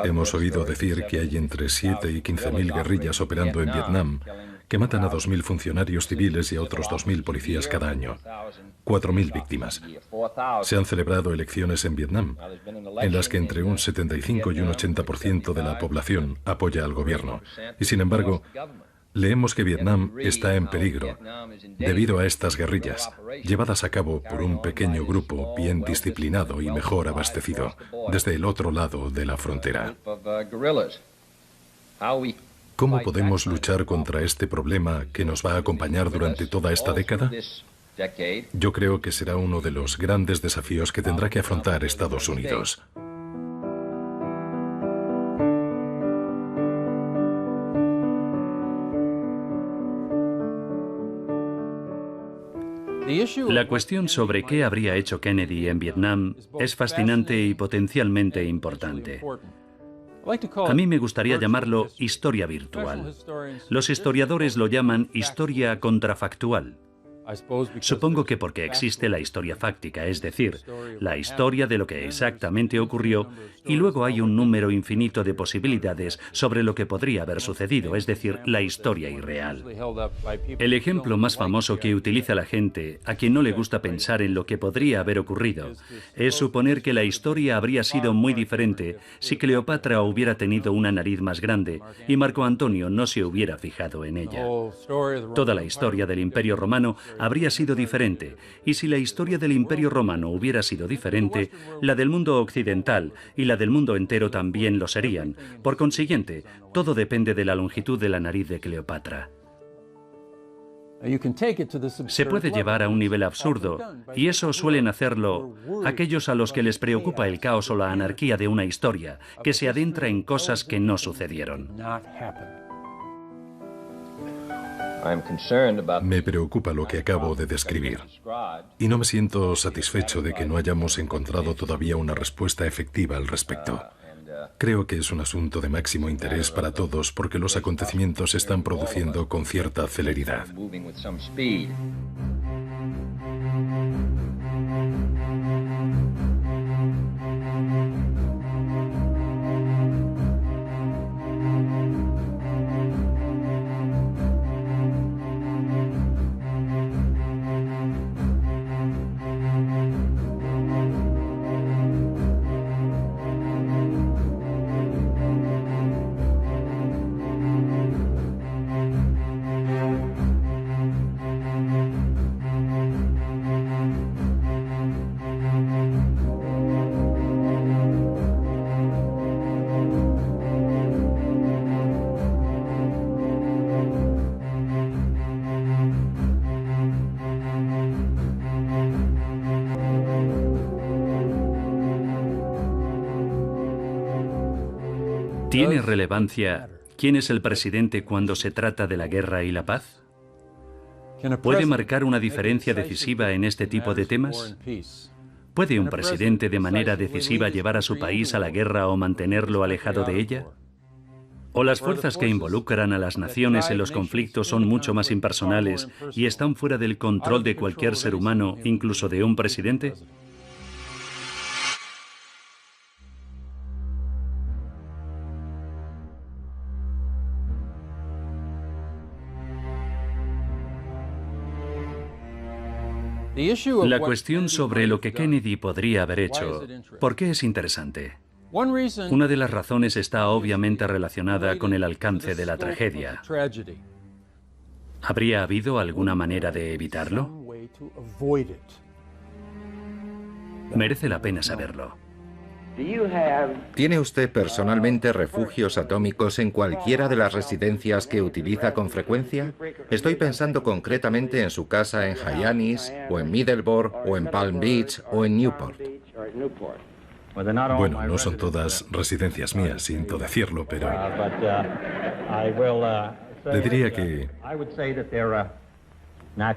Hemos oído decir que hay entre 7 y 15.000 guerrillas operando en Vietnam, que matan a 2.000 funcionarios civiles y a otros 2.000 policías cada año. 4.000 víctimas. Se han celebrado elecciones en Vietnam, en las que entre un 75 y un 80% de la población apoya al gobierno. Y sin embargo, leemos que Vietnam está en peligro debido a estas guerrillas, llevadas a cabo por un pequeño grupo bien disciplinado y mejor abastecido, desde el otro lado de la frontera. ¿Cómo podemos luchar contra este problema que nos va a acompañar durante toda esta década? Yo creo que será uno de los grandes desafíos que tendrá que afrontar Estados Unidos. La cuestión sobre qué habría hecho Kennedy en Vietnam es fascinante y potencialmente importante. A mí me gustaría llamarlo historia virtual. Los historiadores lo llaman historia contrafactual. Supongo que porque existe la historia fáctica, es decir, la historia de lo que exactamente ocurrió, y luego hay un número infinito de posibilidades sobre lo que podría haber sucedido, es decir, la historia irreal. El ejemplo más famoso que utiliza la gente, a quien no le gusta pensar en lo que podría haber ocurrido, es suponer que la historia habría sido muy diferente si Cleopatra hubiera tenido una nariz más grande y Marco Antonio no se hubiera fijado en ella. Toda la historia del Imperio Romano habría sido diferente, y si la historia del Imperio Romano hubiera sido diferente, la del mundo occidental y la del mundo entero también lo serían. Por consiguiente, todo depende de la longitud de la nariz de Cleopatra. Se puede llevar a un nivel absurdo, y eso suelen hacerlo aquellos a los que les preocupa el caos o la anarquía de una historia, que se adentra en cosas que no sucedieron. Me preocupa lo que acabo de describir, y no me siento satisfecho de que no hayamos encontrado todavía una respuesta efectiva al respecto. Creo que es un asunto de máximo interés para todos porque los acontecimientos se están produciendo con cierta celeridad. ¿Tiene relevancia quién es el presidente cuando se trata de la guerra y la paz? ¿Puede marcar una diferencia decisiva en este tipo de temas? ¿Puede un presidente de manera decisiva llevar a su país a la guerra o mantenerlo alejado de ella? ¿O las fuerzas que involucran a las naciones en los conflictos son mucho más impersonales y están fuera del control de cualquier ser humano, incluso de un presidente? La cuestión sobre lo que Kennedy podría haber hecho, ¿por qué es interesante? Una de las razones está obviamente relacionada con el alcance de la tragedia. ¿Habría habido alguna manera de evitarlo? Merece la pena saberlo. ¿Tiene usted personalmente refugios atómicos en cualquiera de las residencias que utiliza con frecuencia? Estoy pensando concretamente en su casa en Hyannis, o en Middleborough, o en Palm Beach, o en Newport. Bueno, no son todas residencias mías, siento decirlo, pero le diría que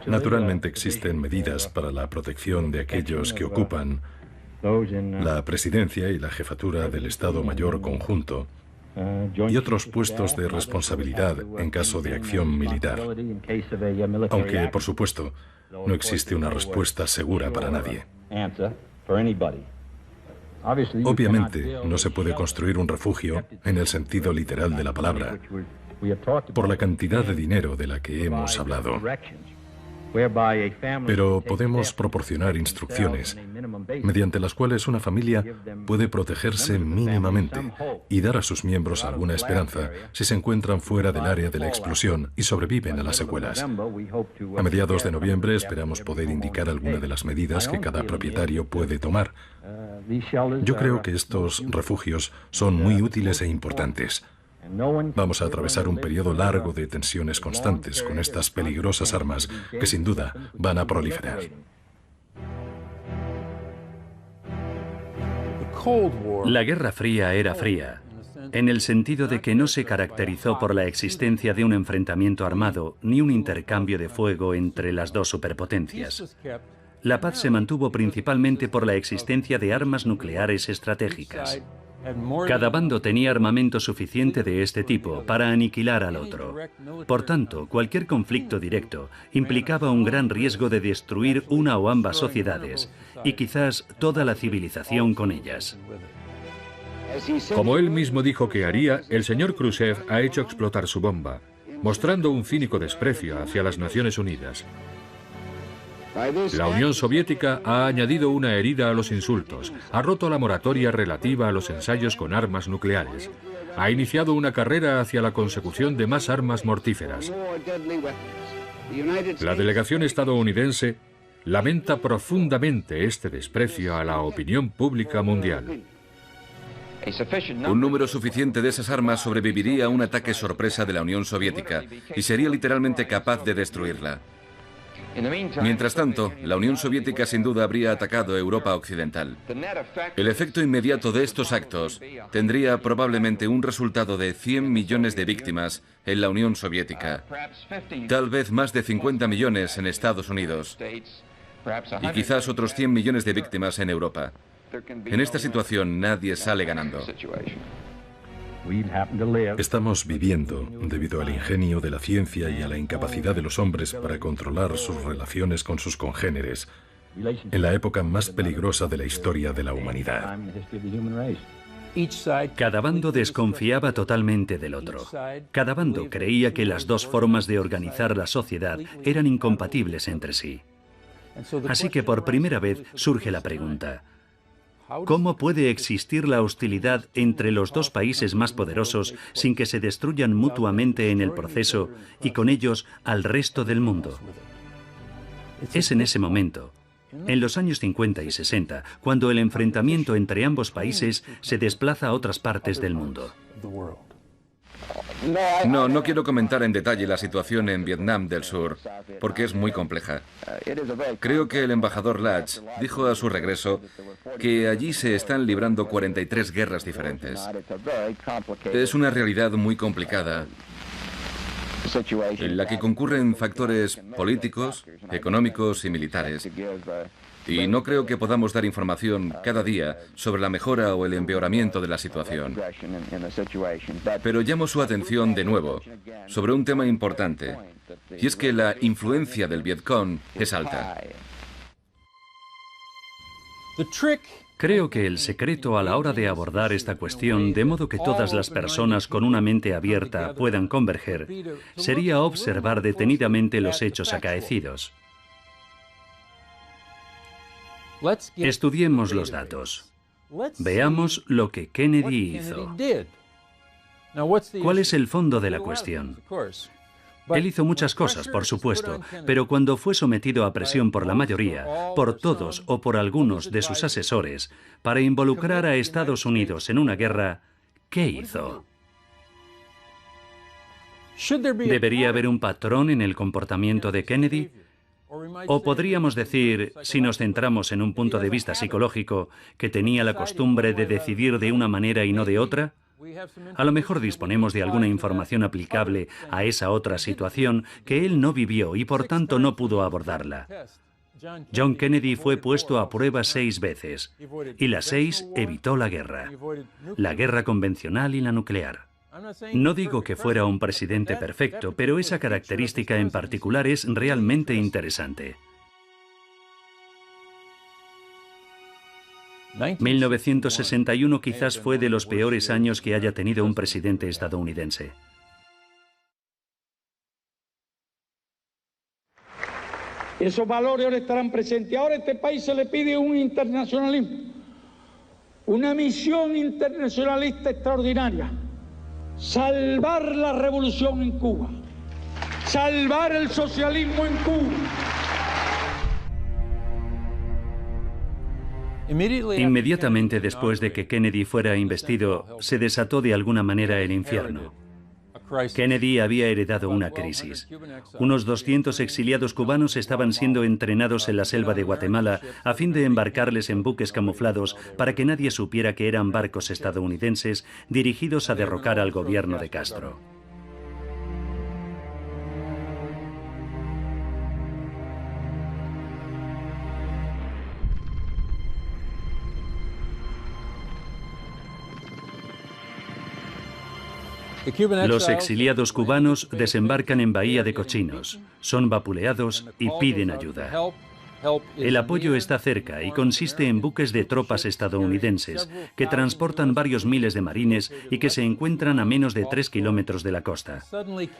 naturalmente existen medidas para la protección de aquellos que ocupan la presidencia y la jefatura del Estado Mayor Conjunto y otros puestos de responsabilidad en caso de acción militar. Aunque, por supuesto, no existe una respuesta segura para nadie. Obviamente, no se puede construir un refugio en el sentido literal de la palabra, por la cantidad de dinero de la que hemos hablado. Pero podemos proporcionar instrucciones mediante las cuales una familia puede protegerse mínimamente y dar a sus miembros alguna esperanza si se encuentran fuera del área de la explosión y sobreviven a las secuelas. A mediados de noviembre esperamos poder indicar alguna de las medidas que cada propietario puede tomar. Yo creo que estos refugios son muy útiles e importantes. Vamos a atravesar un periodo largo de tensiones constantes con estas peligrosas armas que sin duda van a proliferar. La Guerra Fría era fría, en el sentido de que no se caracterizó por la existencia de un enfrentamiento armado ni un intercambio de fuego entre las dos superpotencias. La paz se mantuvo principalmente por la existencia de armas nucleares estratégicas. Cada bando tenía armamento suficiente de este tipo para aniquilar al otro. Por tanto, cualquier conflicto directo implicaba un gran riesgo de destruir una o ambas sociedades, y quizás toda la civilización con ellas. Como él mismo dijo que haría, el señor Khrushchev ha hecho explotar su bomba, mostrando un cínico desprecio hacia las Naciones Unidas. La Unión Soviética ha añadido una herida a los insultos, ha roto la moratoria relativa a los ensayos con armas nucleares, ha iniciado una carrera hacia la consecución de más armas mortíferas. La delegación estadounidense lamenta profundamente este desprecio a la opinión pública mundial. Un número suficiente de esas armas sobreviviría a un ataque sorpresa de la Unión Soviética y sería literalmente capaz de destruirla. Mientras tanto, la Unión Soviética sin duda habría atacado Europa Occidental. El efecto inmediato de estos actos tendría probablemente un resultado de 100 millones de víctimas en la Unión Soviética, tal vez más de 50 millones en Estados Unidos y quizás otros 100 millones de víctimas en Europa. En esta situación nadie sale ganando. Estamos viviendo, debido al ingenio de la ciencia y a la incapacidad de los hombres para controlar sus relaciones con sus congéneres, en la época más peligrosa de la historia de la humanidad. Cada bando desconfiaba totalmente del otro. Cada bando creía que las dos formas de organizar la sociedad eran incompatibles entre sí. Así que por primera vez surge la pregunta: ¿cómo puede existir la hostilidad entre los dos países más poderosos sin que se destruyan mutuamente en el proceso y con ellos al resto del mundo? Es en ese momento, en los años 50 y 60, cuando el enfrentamiento entre ambos países se desplaza a otras partes del mundo. No quiero comentar en detalle la situación en Vietnam del Sur, porque es muy compleja. Creo que el embajador Lach dijo a su regreso que allí se están librando 43 guerras diferentes. Es una realidad muy complicada, en la que concurren factores políticos, económicos y militares. Y no creo que podamos dar información cada día sobre la mejora o el empeoramiento de la situación. Pero llamo su atención de nuevo sobre un tema importante, y es que la influencia del Vietcong es alta. Creo que el secreto a la hora de abordar esta cuestión, de modo que todas las personas con una mente abierta puedan converger, sería observar detenidamente los hechos acaecidos. Estudiemos los datos. Veamos lo que Kennedy hizo. ¿Cuál es el fondo de la cuestión? Él hizo muchas cosas, por supuesto, pero cuando fue sometido a presión por la mayoría, por todos o por algunos de sus asesores, para involucrar a Estados Unidos en una guerra, ¿qué hizo? ¿Debería haber un patrón en el comportamiento de Kennedy? O podríamos decir, si nos centramos en un punto de vista psicológico, que tenía la costumbre de decidir de una manera y no de otra. A lo mejor disponemos de alguna información aplicable a esa otra situación que él no vivió y por tanto no pudo abordarla. John Kennedy fue puesto a prueba 6 veces, y las 6 evitó la guerra convencional y la nuclear. No digo que fuera un presidente perfecto, pero esa característica en particular es realmente interesante. 1961 quizás fue de los peores años que haya tenido un presidente estadounidense. Esos valores ahora estarán presentes. Ahora a este país se le pide un internacionalismo, una misión internacionalista extraordinaria. Salvar la revolución en Cuba, salvar el socialismo en Cuba. Inmediatamente después de que Kennedy fuera investido, se desató de alguna manera el infierno. Kennedy había heredado una crisis. Unos 200 exiliados cubanos estaban siendo entrenados en la selva de Guatemala a fin de embarcarles en buques camuflados para que nadie supiera que eran barcos estadounidenses dirigidos a derrocar al gobierno de Castro. Los exiliados cubanos desembarcan en Bahía de Cochinos, son vapuleados y piden ayuda. El apoyo está cerca y consiste en buques de tropas estadounidenses que transportan varios miles de marines y que se encuentran a menos de 3 kilómetros de la costa.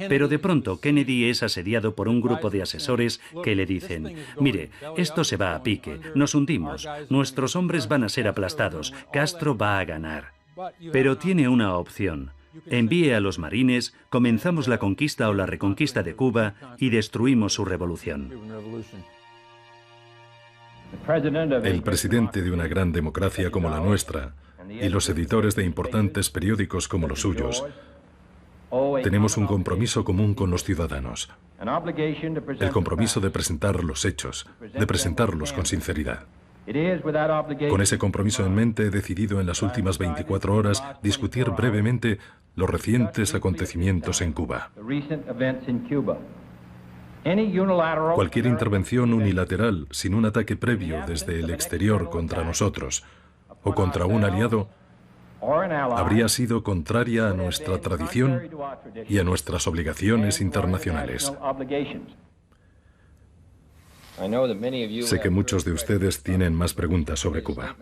Pero de pronto Kennedy es asediado por un grupo de asesores que le dicen: mire, esto se va a pique, nos hundimos, nuestros hombres van a ser aplastados, Castro va a ganar. Pero tiene una opción. Envíe a los marines, comenzamos la conquista o la reconquista de Cuba y destruimos su revolución. El presidente de una gran democracia como la nuestra y los editores de importantes periódicos como los suyos tenemos un compromiso común con los ciudadanos. El compromiso de presentar los hechos, de presentarlos con sinceridad. Con ese compromiso en mente he decidido en las últimas 24 horas discutir brevemente los recientes acontecimientos en Cuba. Cualquier intervención unilateral sin un ataque previo desde el exterior contra nosotros o contra un aliado habría sido contraria a nuestra tradición y a nuestras obligaciones internacionales. Sé que muchos de ustedes tienen más preguntas sobre Cuba.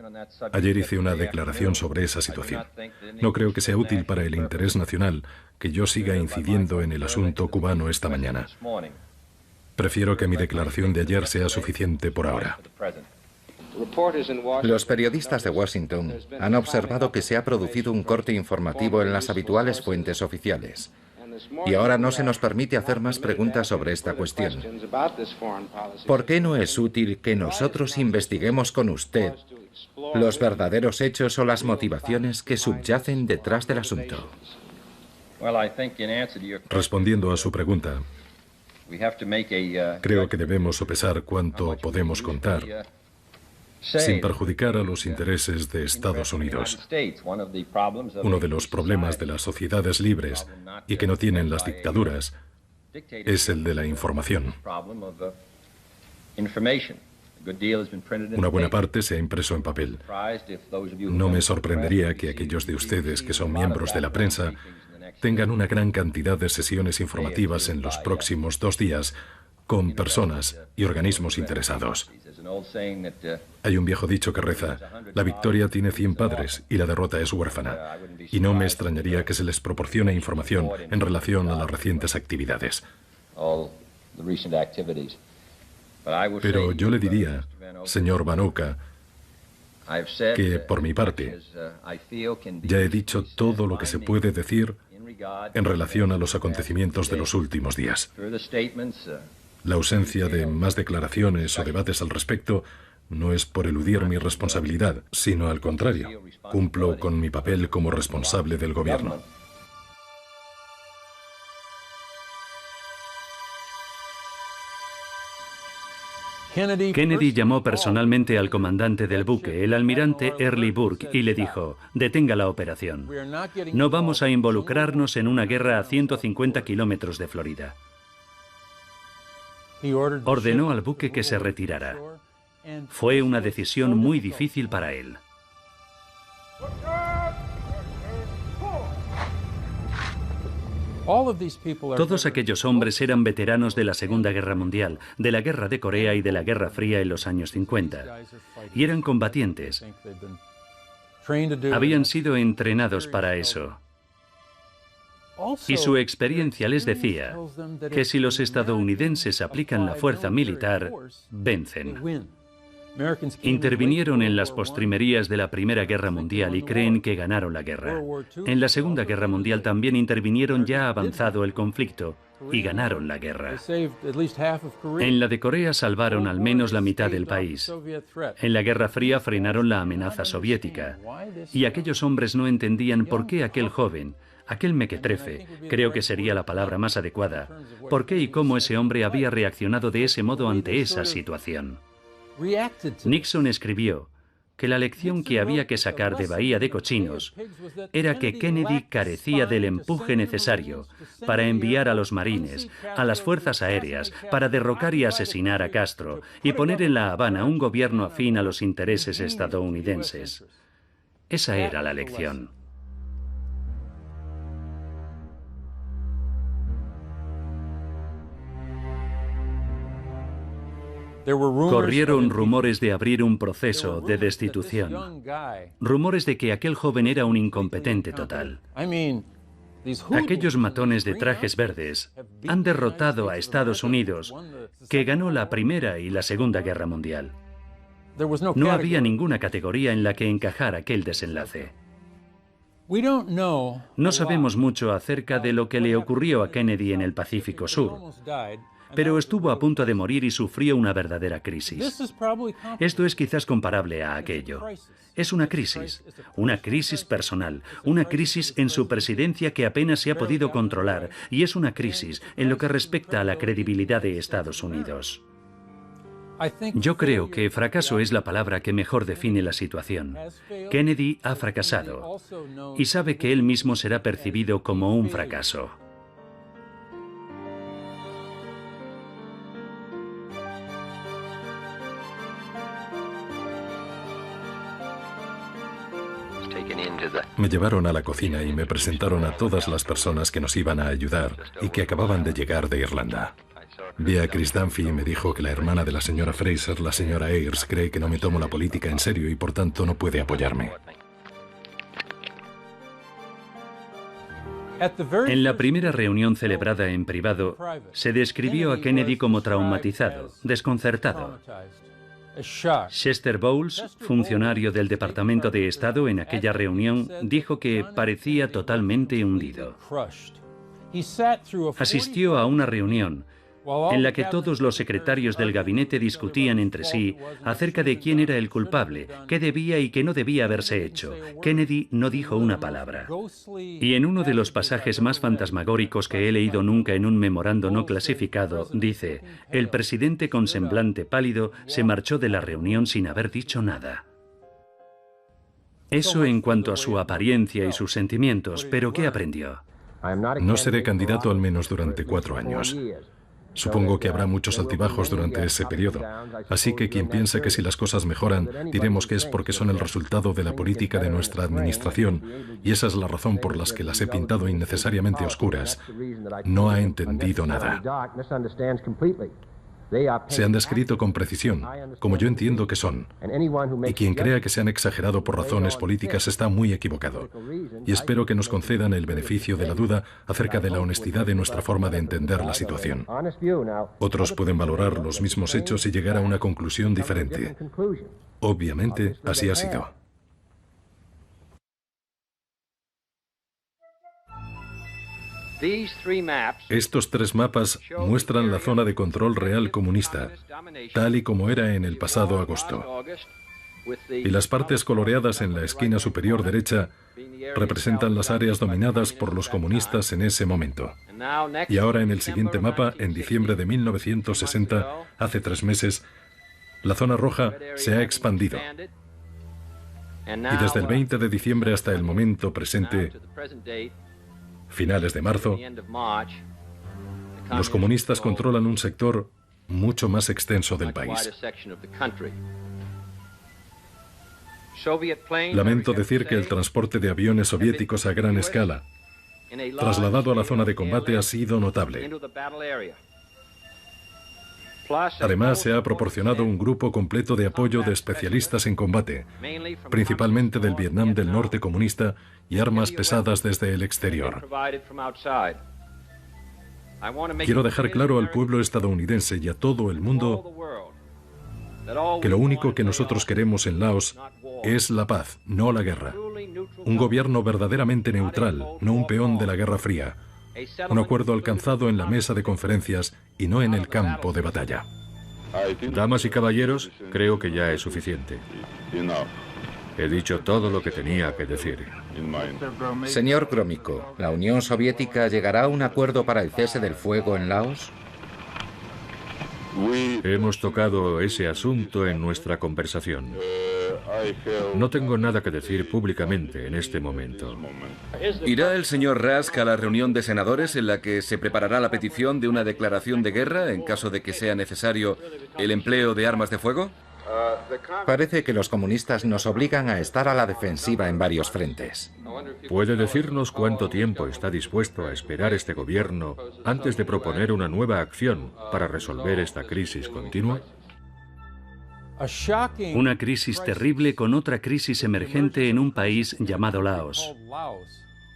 Ayer hice una declaración sobre esa situación. No creo que sea útil para el interés nacional que yo siga incidiendo en el asunto cubano esta mañana. Prefiero que mi declaración de ayer sea suficiente por ahora. Los periodistas de Washington han observado que se ha producido un corte informativo en las habituales fuentes oficiales. Y ahora no se nos permite hacer más preguntas sobre esta cuestión. ¿Por qué no es útil que nosotros investiguemos con usted los verdaderos hechos o las motivaciones que subyacen detrás del asunto? Respondiendo a su pregunta, creo que debemos sopesar cuánto podemos contar sin perjudicar a los intereses de Estados Unidos. Uno de los problemas de las sociedades libres y que no tienen las dictaduras es el de la información. Una buena parte se ha impreso en papel. No me sorprendería que aquellos de ustedes que son miembros de la prensa tengan una gran cantidad de sesiones informativas en los próximos 2 días con personas y organismos interesados. Hay un viejo dicho que reza: la victoria tiene 100 padres y la derrota es huérfana. Y no me extrañaría que se les proporcione información en relación a las recientes actividades. Pero yo le diría, señor Vanocca, que por mi parte ya he dicho todo lo que se puede decir en relación a los acontecimientos de los últimos días. La ausencia de más declaraciones o debates al respecto no es por eludir mi responsabilidad, sino al contrario, cumplo con mi papel como responsable del gobierno. Kennedy llamó personalmente al comandante del buque, el almirante Early Burke, y le dijo: detenga la operación. No vamos a involucrarnos en una guerra a 150 kilómetros de Florida. Ordenó al buque que se retirara. Fue una decisión muy difícil para él. Todos aquellos hombres eran veteranos de la Segunda Guerra Mundial, de la Guerra de Corea y de la Guerra Fría en los años 50. Y eran combatientes. Habían sido entrenados para eso. Y su experiencia les decía que si los estadounidenses aplican la fuerza militar, vencen. Intervinieron en las postrimerías de la Primera Guerra Mundial y creen que ganaron la guerra. En la Segunda Guerra Mundial también intervinieron ya avanzado el conflicto y ganaron la guerra. En la de Corea salvaron al menos la mitad del país. En la Guerra Fría frenaron la amenaza soviética. Y aquellos hombres no entendían por qué aquel joven, aquel mequetrefe, creo que sería la palabra más adecuada, por qué y cómo ese hombre había reaccionado de ese modo ante esa situación. Nixon escribió que la lección que había que sacar de Bahía de Cochinos era que Kennedy carecía del empuje necesario para enviar a los marines, a las fuerzas aéreas, para derrocar y asesinar a Castro y poner en La Habana un gobierno afín a los intereses estadounidenses. Esa era la lección. Corrieron rumores de abrir un proceso de destitución. Rumores de que aquel joven era un incompetente total. Aquellos matones de trajes verdes han derrotado a Estados Unidos, que ganó la Primera y la Segunda Guerra Mundial. No había ninguna categoría en la que encajar aquel desenlace. No sabemos mucho acerca de lo que le ocurrió a Kennedy en el Pacífico Sur, pero estuvo a punto de morir y sufrió una verdadera crisis. Esto es quizás comparable a aquello. Es una crisis personal, una crisis en su presidencia que apenas se ha podido controlar, y es una crisis en lo que respecta a la credibilidad de Estados Unidos. Yo creo que fracaso es la palabra que mejor define la situación. Kennedy ha fracasado y sabe que él mismo será percibido como un fracaso. Me llevaron a la cocina y me presentaron a todas las personas que nos iban a ayudar y que acababan de llegar de Irlanda. Vi a Chris Dunphy y me dijo que la hermana de la señora Fraser, la señora Ayres, cree que no me tomo la política en serio y por tanto no puede apoyarme. En la primera reunión celebrada en privado, se describió a Kennedy como traumatizado, desconcertado. Chester Bowles, funcionario del Departamento de Estado en aquella reunión, dijo que parecía totalmente hundido. Asistió a una reunión en la que todos los secretarios del gabinete discutían entre sí acerca de quién era el culpable, qué debía y qué no debía haberse hecho. Kennedy no dijo una palabra. Y en uno de los pasajes más fantasmagóricos que he leído nunca en un memorando no clasificado, dice: el presidente con semblante pálido se marchó de la reunión sin haber dicho nada. Eso en cuanto a su apariencia y sus sentimientos, pero ¿qué aprendió? No seré candidato al menos durante 4 años. Supongo que habrá muchos altibajos durante ese periodo, así que quien piensa que si las cosas mejoran, diremos que es porque son el resultado de la política de nuestra administración, y esa es la razón por la que las he pintado innecesariamente oscuras. No ha entendido nada. Se han descrito con precisión, como yo entiendo que son, y quien crea que se han exagerado por razones políticas está muy equivocado. Y espero que nos concedan el beneficio de la duda acerca de la honestidad de nuestra forma de entender la situación. Otros pueden valorar los mismos hechos y llegar a una conclusión diferente. Obviamente, así ha sido. Estos 3 mapas muestran la zona de control real comunista, tal y como era en el pasado agosto. Y las partes coloreadas en la esquina superior derecha representan las áreas dominadas por los comunistas en ese momento. Y ahora en el siguiente mapa, en diciembre de 1960, hace 3 meses, la zona roja se ha expandido. Y desde el 20 de diciembre hasta el momento presente, finales de marzo, los comunistas controlan un sector mucho más extenso del país. Lamento decir que el transporte de aviones soviéticos a gran escala trasladado a la zona de combate, ha sido notable. Además, se ha proporcionado un grupo completo de apoyo de especialistas en combate, principalmente del Vietnam del Norte comunista, y armas pesadas desde el exterior. Quiero dejar claro al pueblo estadounidense y a todo el mundo que lo único que nosotros queremos en Laos es la paz, no la guerra. Un gobierno verdaderamente neutral, no un peón de la Guerra Fría. Un acuerdo alcanzado en la mesa de conferencias y no en el campo de batalla. Damas y caballeros, creo que ya es suficiente. He dicho todo lo que tenía que decir. Señor Gromyko, ¿la Unión Soviética llegará a un acuerdo para el cese del fuego en Laos? Hemos tocado ese asunto en nuestra conversación. No tengo nada que decir públicamente en este momento. ¿Irá el señor Rusk a la reunión de senadores en la que se preparará la petición de una declaración de guerra en caso de que sea necesario el empleo de armas de fuego? Parece que los comunistas nos obligan a estar a la defensiva en varios frentes. ¿Puede decirnos cuánto tiempo está dispuesto a esperar este gobierno antes de proponer una nueva acción para resolver esta crisis continua? Una crisis terrible con otra crisis emergente en un país llamado Laos,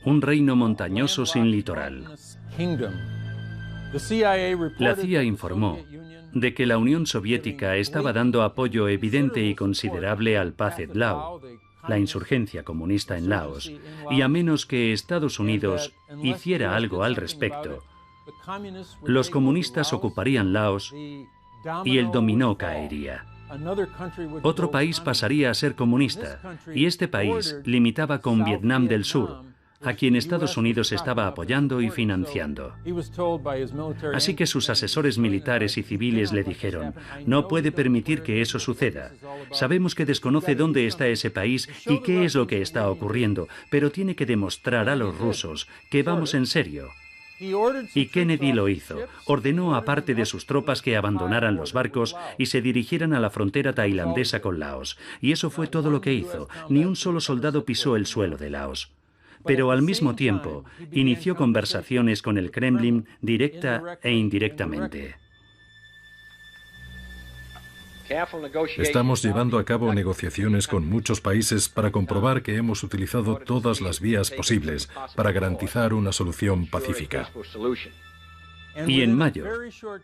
un reino montañoso sin litoral. La CIA informó de que la Unión Soviética estaba dando apoyo evidente y considerable al Pathet Lao, la insurgencia comunista en Laos, y a menos que Estados Unidos hiciera algo al respecto, los comunistas ocuparían Laos y el dominó caería. Otro país pasaría a ser comunista, y este país limitaba con Vietnam del Sur, a quien Estados Unidos estaba apoyando y financiando. Así que sus asesores militares y civiles le dijeron: no puede permitir que eso suceda. Sabemos que desconoce dónde está ese país y qué es lo que está ocurriendo, pero tiene que demostrar a los rusos que vamos en serio. Y Kennedy lo hizo. Ordenó a parte de sus tropas que abandonaran los barcos y se dirigieran a la frontera tailandesa con Laos. Y eso fue todo lo que hizo. Ni un solo soldado pisó el suelo de Laos. Pero al mismo tiempo, inició conversaciones con el Kremlin directa e indirectamente. Estamos llevando a cabo negociaciones con muchos países para comprobar que hemos utilizado todas las vías posibles para garantizar una solución pacífica. Y en mayo,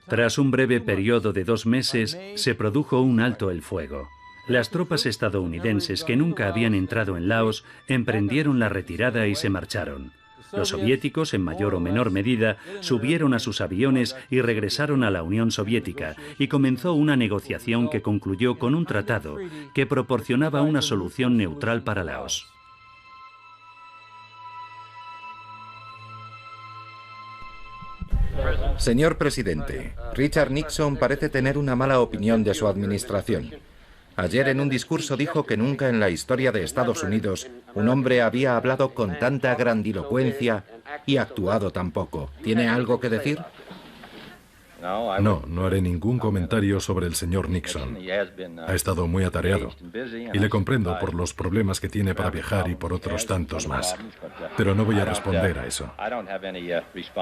tras un breve periodo de 2 meses, se produjo un alto el fuego. Las tropas estadounidenses que nunca habían entrado en Laos emprendieron la retirada y se marcharon. Los soviéticos, en mayor o menor medida, subieron a sus aviones y regresaron a la Unión Soviética, y comenzó una negociación que concluyó con un tratado que proporcionaba una solución neutral para Laos. Señor presidente, Richard Nixon parece tener una mala opinión de su administración. Ayer en un discurso dijo que nunca en la historia de Estados Unidos un hombre había hablado con tanta grandilocuencia y actuado tan poco. ¿Tiene algo que decir? No, no haré ningún comentario sobre el señor Nixon. Ha estado muy atareado. Y le comprendo por los problemas que tiene para viajar y por otros tantos más. Pero no voy a responder a eso.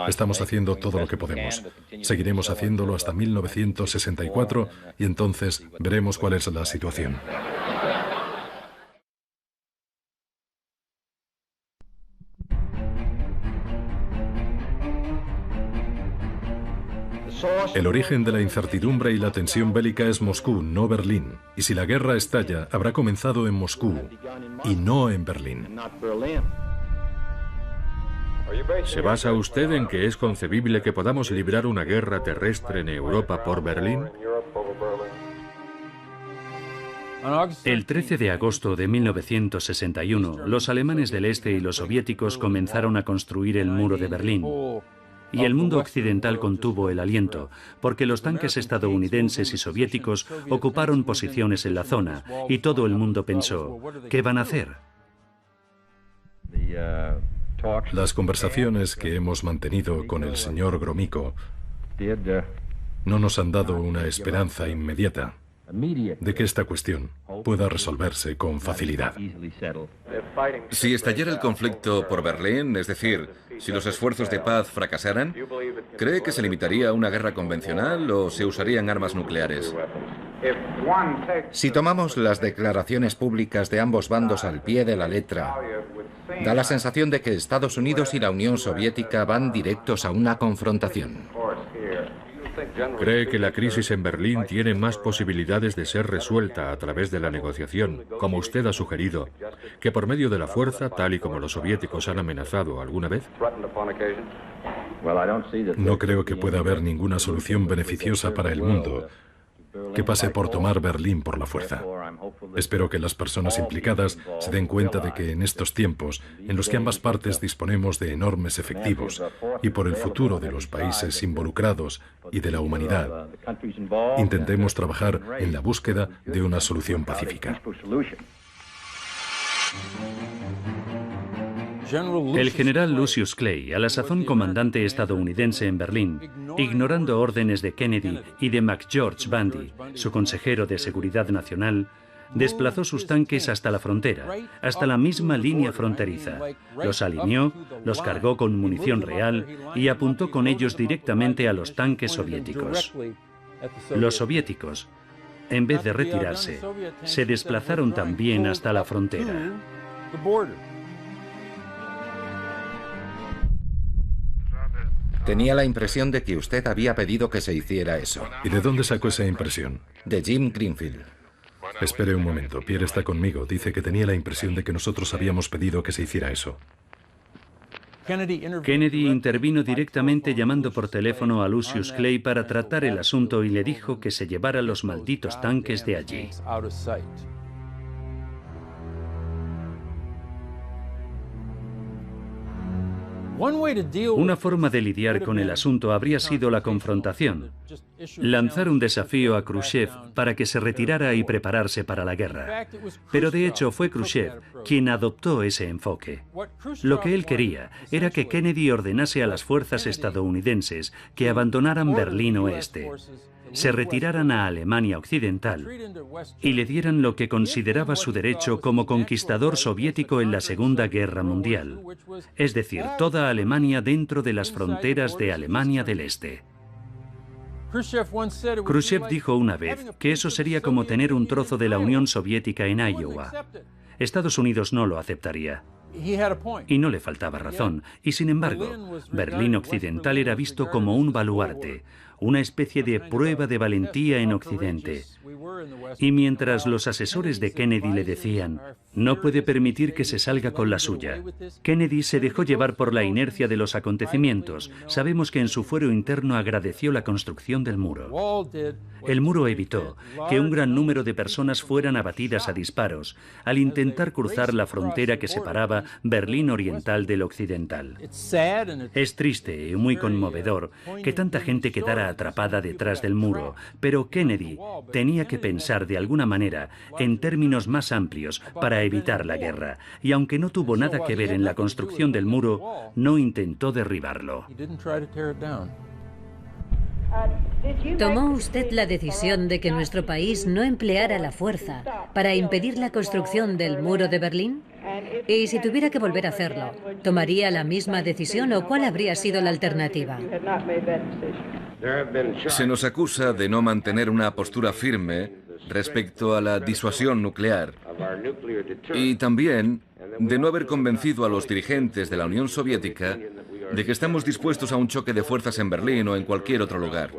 Estamos haciendo todo lo que podemos. Seguiremos haciéndolo hasta 1964 y entonces veremos cuál es la situación. El origen de la incertidumbre y la tensión bélica es Moscú, no Berlín. Y si la guerra estalla, habrá comenzado en Moscú y no en Berlín. ¿Se basa usted en que es concebible que podamos librar una guerra terrestre en Europa por Berlín? El 13 de agosto de 1961, los alemanes del este y los soviéticos comenzaron a construir el muro de Berlín. Y el mundo occidental contuvo el aliento, porque los tanques estadounidenses y soviéticos ocuparon posiciones en la zona, y todo el mundo pensó: ¿qué van a hacer? Las conversaciones que hemos mantenido con el señor Gromyko no nos han dado una esperanza inmediata de que esta cuestión, pueda resolverse con facilidad. Si estallara el conflicto por Berlín, es decir, si los esfuerzos de paz fracasaran, ¿cree que se limitaría a una guerra convencional o se usarían armas nucleares? Si tomamos las declaraciones públicas de ambos bandos al pie de la letra, da la sensación de que Estados Unidos y la Unión Soviética van directos a una confrontación. ¿Cree que la crisis en Berlín tiene más posibilidades de ser resuelta a través de la negociación, como usted ha sugerido, que por medio de la fuerza, tal y como los soviéticos han amenazado alguna vez? No creo que pueda haber ninguna solución beneficiosa para el mundo que pase por tomar Berlín por la fuerza. Espero que las personas implicadas se den cuenta de que en estos tiempos, en los que ambas partes disponemos de enormes efectivos, y por el futuro de los países involucrados y de la humanidad, intentemos trabajar en la búsqueda de una solución pacífica. El general Lucius Clay, a la sazón comandante estadounidense en Berlín, ignorando órdenes de Kennedy y de McGeorge Bundy, su consejero de Seguridad Nacional, desplazó sus tanques hasta la frontera, hasta la misma línea fronteriza. Los alineó, los cargó con munición real y apuntó con ellos directamente a los tanques soviéticos. Los soviéticos, en vez de retirarse, se desplazaron también hasta la frontera. Tenía la impresión de que usted había pedido que se hiciera eso. ¿Y de dónde sacó esa impresión? De Jim Greenfield. Espere un momento, Pierre está conmigo. Dice que tenía la impresión de que nosotros habíamos pedido que se hiciera eso. Kennedy intervino directamente llamando por teléfono a Lucius Clay para tratar el asunto y le dijo que se llevara los malditos tanques de allí. Una forma de lidiar con el asunto habría sido la confrontación, lanzar un desafío a Khrushchev para que se retirara y prepararse para la guerra. Pero de hecho fue Khrushchev quien adoptó ese enfoque. Lo que él quería era que Kennedy ordenase a las fuerzas estadounidenses que abandonaran Berlín Oeste, se retiraran a Alemania Occidental y le dieran lo que consideraba su derecho como conquistador soviético en la Segunda Guerra Mundial, es decir, toda Alemania dentro de las fronteras de Alemania del Este. Khrushchev dijo una vez que eso sería como tener un trozo de la Unión Soviética en Iowa. Estados Unidos no lo aceptaría. Y no le faltaba razón. Y sin embargo, Berlín Occidental era visto como un baluarte, una especie de prueba de valentía en Occidente. Y mientras los asesores de Kennedy le decían, no puede permitir que se salga con la suya, Kennedy se dejó llevar por la inercia de los acontecimientos. Sabemos que en su fuero interno agradeció la construcción del muro. El muro evitó que un gran número de personas fueran abatidas a disparos al intentar cruzar la frontera que separaba Berlín Oriental del Occidental. Es triste y muy conmovedor que tanta gente quedara atrapada detrás del muro, pero Kennedy tenía que pensar de alguna manera en términos más amplios para evitar la guerra, y aunque no tuvo nada que ver en la construcción del muro, no intentó derribarlo. ¿Tomó usted la decisión de que nuestro país no empleara la fuerza para impedir la construcción del muro de Berlín? Y si tuviera que volver a hacerlo, ¿tomaría la misma decisión o cuál habría sido la alternativa? Se nos acusa de no mantener una postura firme respecto a la disuasión nuclear y también de no haber convencido a los dirigentes de la Unión Soviética de que estamos dispuestos a un choque de fuerzas en Berlín o en cualquier otro lugar.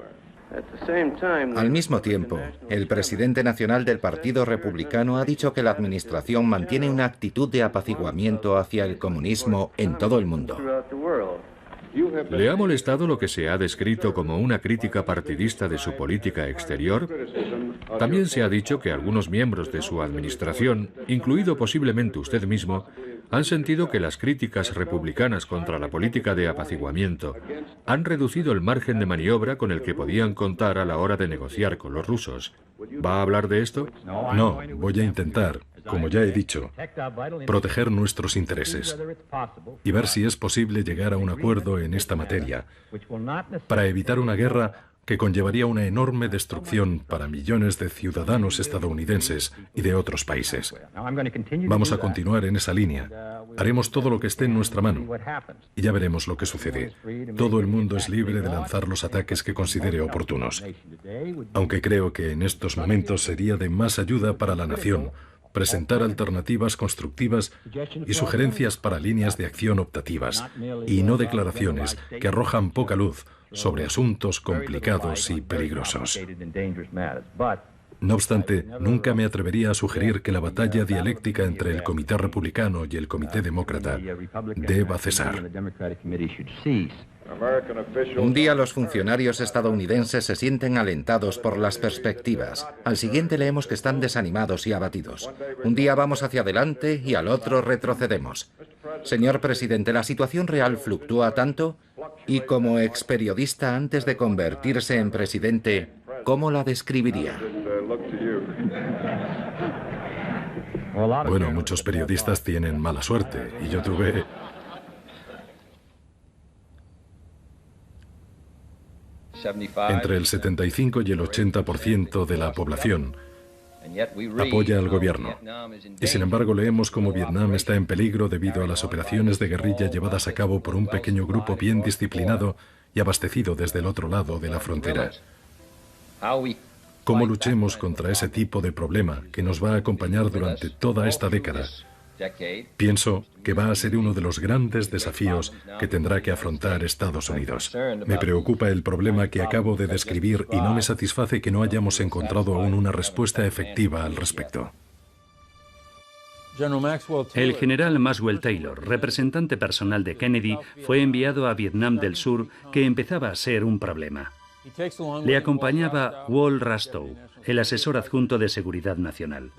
Al mismo tiempo, el presidente nacional del Partido Republicano ha dicho que la administración mantiene una actitud de apaciguamiento hacia el comunismo en todo el mundo. ¿Le ha molestado lo que se ha descrito como una crítica partidista de su política exterior? También se ha dicho que algunos miembros de su administración, incluido posiblemente usted mismo, han sentido que las críticas republicanas contra la política de apaciguamiento han reducido el margen de maniobra con el que podían contar a la hora de negociar con los rusos. ¿Va a hablar de esto? No, voy a intentar, como ya he dicho, proteger nuestros intereses y ver si es posible llegar a un acuerdo en esta materia para evitar una guerra que conllevaría una enorme destrucción para millones de ciudadanos estadounidenses y de otros países. Vamos a continuar en esa línea. Haremos todo lo que esté en nuestra mano y ya veremos lo que sucede. Todo el mundo es libre de lanzar los ataques que considere oportunos. Aunque creo que en estos momentos sería de más ayuda para la nación presentar alternativas constructivas y sugerencias para líneas de acción optativas, y no declaraciones que arrojan poca luz sobre asuntos complicados y peligrosos. No obstante, nunca me atrevería a sugerir que la batalla dialéctica entre el Comité Republicano y el Comité Demócrata deba cesar. Un día los funcionarios estadounidenses se sienten alentados por las perspectivas. Al siguiente leemos que están desanimados y abatidos. Un día vamos hacia adelante y al otro retrocedemos. Señor presidente, ¿la situación real fluctúa tanto? Y como experiodista antes de convertirse en presidente, ¿cómo la describiría? Bueno, muchos periodistas tienen mala suerte y yo tuve... Entre el 75 y el 80% de la población apoya al gobierno. Y sin embargo leemos cómo Vietnam está en peligro debido a las operaciones de guerrilla llevadas a cabo por un pequeño grupo bien disciplinado y abastecido desde el otro lado de la frontera. ¿Cómo luchemos contra ese tipo de problema que nos va a acompañar durante toda esta década? Pienso que va a ser uno de los grandes desafíos que tendrá que afrontar Estados Unidos. Me preocupa el problema que acabo de describir y no me satisface que no hayamos encontrado aún una respuesta efectiva al respecto. El general Maxwell Taylor, representante personal de Kennedy, fue enviado a Vietnam del Sur, que empezaba a ser un problema. Le acompañaba Wal Rastow, el asesor adjunto de Seguridad Nacional.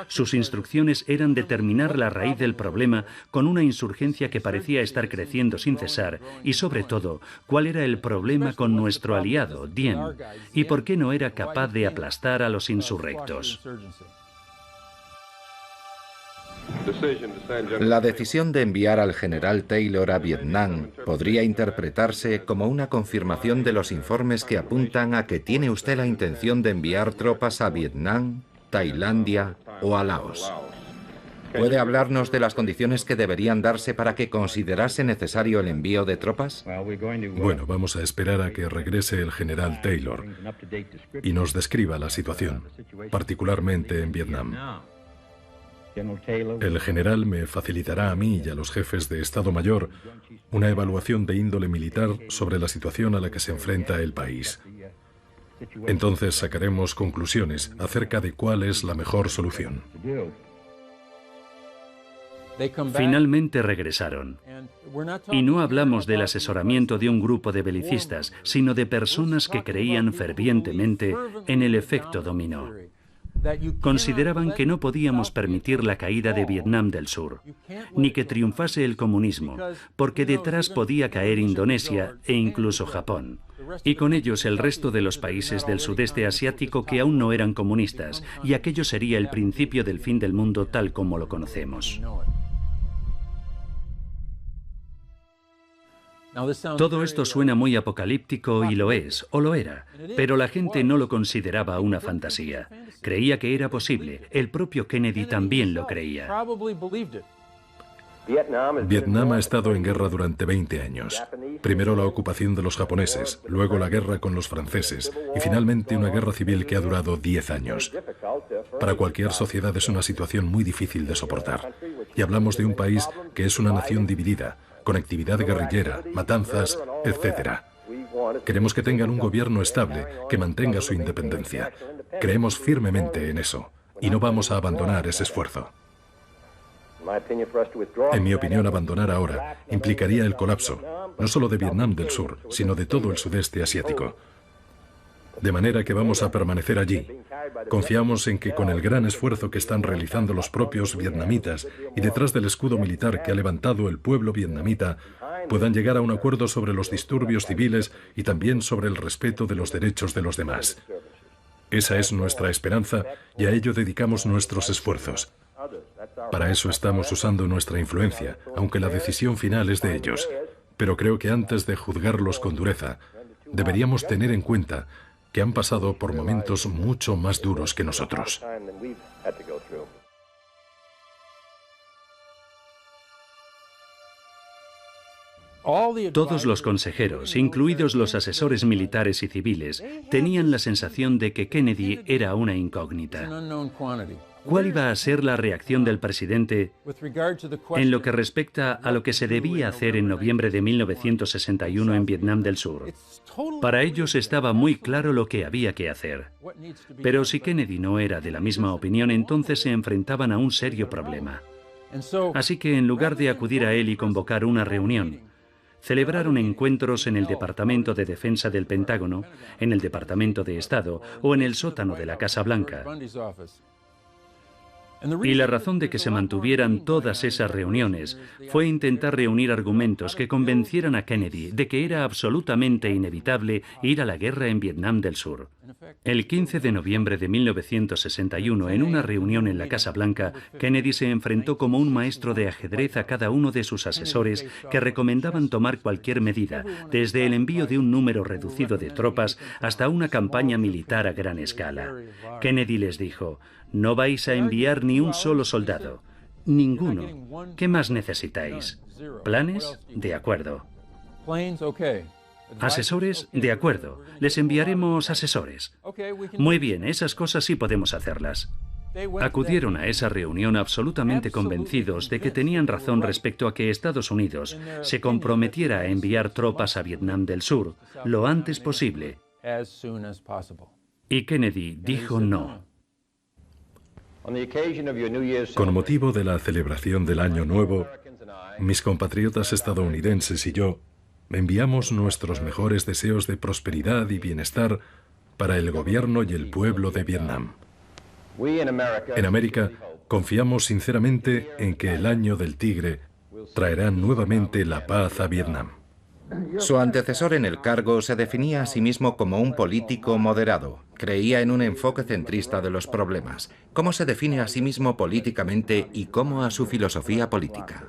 Sus instrucciones eran determinar la raíz del problema con una insurgencia que parecía estar creciendo sin cesar y, sobre todo, cuál era el problema con nuestro aliado, Diem, y por qué no era capaz de aplastar a los insurrectos. La decisión de enviar al general Taylor a Vietnam podría interpretarse como una confirmación de los informes que apuntan a que tiene usted la intención de enviar tropas a Vietnam, Tailandia o a Laos. ¿Puede hablarnos de las condiciones que deberían darse para que considerase necesario el envío de tropas? Bueno, vamos a esperar a que regrese el general Taylor y nos describa la situación, particularmente en Vietnam. El general me facilitará a mí y a los jefes de Estado Mayor una evaluación de índole militar sobre la situación a la que se enfrenta el país. Entonces sacaremos conclusiones acerca de cuál es la mejor solución. Finalmente regresaron. Y no hablamos del asesoramiento de un grupo de belicistas, sino de personas que creían fervientemente en el efecto dominó. Consideraban que no podíamos permitir la caída de Vietnam del Sur, ni que triunfase el comunismo, porque detrás podía caer Indonesia e incluso Japón, y con ellos el resto de los países del sudeste asiático que aún no eran comunistas, y aquello sería el principio del fin del mundo tal como lo conocemos. Todo esto suena muy apocalíptico y lo es, o lo era, pero la gente no lo consideraba una fantasía. Creía que era posible, el propio Kennedy también lo creía. Vietnam ha estado en guerra durante 20 años. Primero la ocupación de los japoneses, luego la guerra con los franceses y finalmente una guerra civil que ha durado 10 años. Para cualquier sociedad es una situación muy difícil de soportar. Y hablamos de un país que es una nación dividida, con actividad guerrillera, matanzas, etc. Queremos que tengan un gobierno estable, que mantenga su independencia. Creemos firmemente en eso, y no vamos a abandonar ese esfuerzo. En mi opinión, abandonar ahora implicaría el colapso, no solo de Vietnam del Sur, sino de todo el sudeste asiático. De manera que vamos a permanecer allí. Confiamos en que con el gran esfuerzo que están realizando los propios vietnamitas y detrás del escudo militar que ha levantado el pueblo vietnamita, puedan llegar a un acuerdo sobre los disturbios civiles y también sobre el respeto de los derechos de los demás. Esa es nuestra esperanza y a ello dedicamos nuestros esfuerzos. Para eso estamos usando nuestra influencia, aunque la decisión final es de ellos. Pero creo que antes de juzgarlos con dureza, deberíamos tener en cuenta que han pasado por momentos mucho más duros que nosotros. Todos los consejeros, incluidos los asesores militares y civiles, tenían la sensación de que Kennedy era una incógnita. ¿Cuál iba a ser la reacción del presidente en lo que respecta a lo que se debía hacer en noviembre de 1961 en Vietnam del Sur? Para ellos estaba muy claro lo que había que hacer. Pero si Kennedy no era de la misma opinión, entonces se enfrentaban a un serio problema. Así que en lugar de acudir a él y convocar una reunión, celebraron encuentros en el Departamento de Defensa del Pentágono, en el Departamento de Estado o en el sótano de la Casa Blanca. Y la razón de que se mantuvieran todas esas reuniones fue intentar reunir argumentos que convencieran a Kennedy de que era absolutamente inevitable ir a la guerra en Vietnam del Sur. El 15 de noviembre de 1961, en una reunión en la Casa Blanca, Kennedy se enfrentó como un maestro de ajedrez a cada uno de sus asesores que recomendaban tomar cualquier medida, desde el envío de un número reducido de tropas hasta una campaña militar a gran escala. Kennedy les dijo: «No vais a enviar ni un solo soldado. Ninguno. ¿Qué más necesitáis? ¿Planes? De acuerdo. ¿Asesores? De acuerdo. Les enviaremos asesores. Muy bien, esas cosas sí podemos hacerlas». Acudieron a esa reunión absolutamente convencidos de que tenían razón respecto a que Estados Unidos se comprometiera a enviar tropas a Vietnam del Sur lo antes posible. Y Kennedy dijo no. Con motivo de la celebración del Año Nuevo, mis compatriotas estadounidenses y yo enviamos nuestros mejores deseos de prosperidad y bienestar para el gobierno y el pueblo de Vietnam. En América, confiamos sinceramente en que el Año del Tigre traerá nuevamente la paz a Vietnam. Su antecesor en el cargo se definía a sí mismo como un político moderado. Creía en un enfoque centrista de los problemas. ¿Cómo se define a sí mismo políticamente y cómo a su filosofía política?